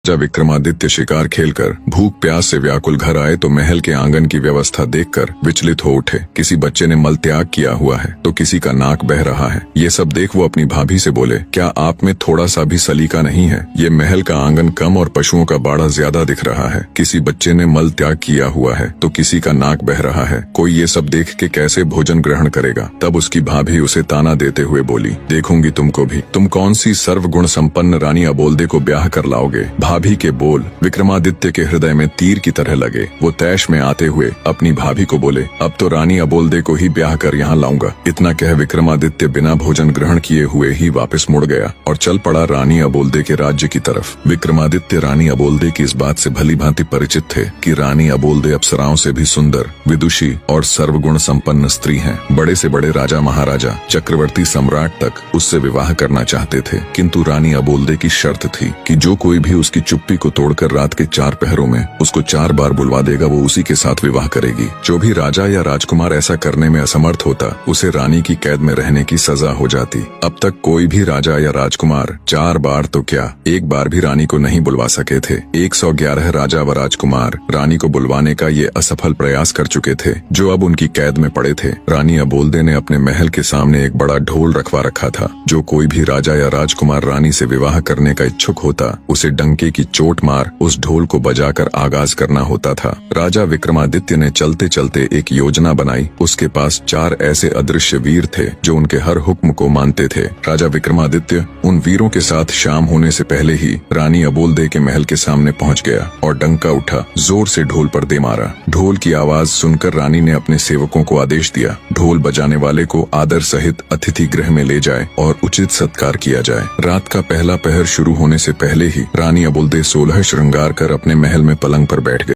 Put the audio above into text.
जब विक्रमादित्य शिकार खेलकर भूख प्यास से व्याकुल घर आए तो महल के आंगन की व्यवस्था देखकर विचलित हो उठे। किसी बच्चे ने मल त्याग किया हुआ है तो किसी का नाक बह रहा है। ये सब देख वो अपनी भाभी से बोले, क्या आप में थोड़ा सा भी सलीका नहीं है? ये महल का आंगन कम और पशुओं का बाड़ा ज्यादा दिख रहा है। किसी बच्चे ने मल त्याग किया हुआ है तो किसी का नाक बह रहा है। कोई ये सब देख के कैसे भोजन ग्रहण करेगा? तब उसकी भाभी उसे ताना देते हुए बोली, देखूंगी तुमको भी, तुम कौन सी सर्वगुण संपन्न रानी अबोल्दे को ब्याह कर लाओगे? भाभी के बोल विक्रमादित्य के हृदय में तीर की तरह लगे। वो तैश में आते हुए अपनी भाभी को बोले, अब तो रानी अबोल्दे को ही ब्याह कर यहाँ लाऊंगा। इतना कह विक्रमादित्य बिना भोजन ग्रहण किए हुए ही वापस मुड़ गया और चल पड़ा रानी अबोल्दे के राज्य की तरफ। विक्रमादित्य रानी अबोल्दे की इस बात से भली भांति परिचित थे कि रानी अबोल्दे अप्सराओं से भी सुंदर, विदुषी और सर्वगुण संपन्न स्त्री हैं। बड़े से बड़े राजा महाराजा, चक्रवर्ती सम्राट तक उससे विवाह करना चाहते थे, किंतु रानी अबोल्दे की शर्त थी कि जो कोई भी उसकी चुप्पी को तोड़कर रात के 4 पहरों में उसको 4 बार बुलवा देगा, वो उसी के साथ विवाह करेगी। जो भी राजा या राजकुमार ऐसा करने में असमर्थ होता, उसे रानी की कैद में रहने की सजा हो जाती। अब तक कोई भी राजा या राजकुमार 4 बार तो क्या, 1 बार भी रानी को नहीं बुलवा सके थे। 111 राजा व राजकुमार रानी को बुलवाने का ये असफल प्रयास कर चुके थे, जो अब उनकी कैद में पड़े थे। रानी अबोल्दे ने अपने महल के सामने एक बड़ा ढोल रखवा रखा था। जो कोई भी राजा या राजकुमार रानी से विवाह करने का इच्छुक होता, उसे डंके की चोट मार उस ढोल को बजाकर आगाज करना होता था। राजा विक्रमादित्य ने चलते चलते एक योजना बनाई। उसके पास 4 ऐसे अदृश्य वीर थे जो उनके हर हुक्म को मानते थे। राजा विक्रमादित्य उन वीरों के साथ शाम होने से पहले ही रानी अबोल्दे के महल के सामने पहुंच गया और डंका उठा, जोर से ढोल पर दे मारा। ढोल की आवाज सुनकर रानी ने अपने सेवकों को आदेश दिया, ढोल बजाने वाले को आदर सहित अतिथि गृह में ले जाए और उचित सत्कार किया जाए। रात का पहला पहर शुरू होने से पहले ही रानी अबोल्दे 16 श्रृंगार कर अपने महल में पलंग पर बैठ गए।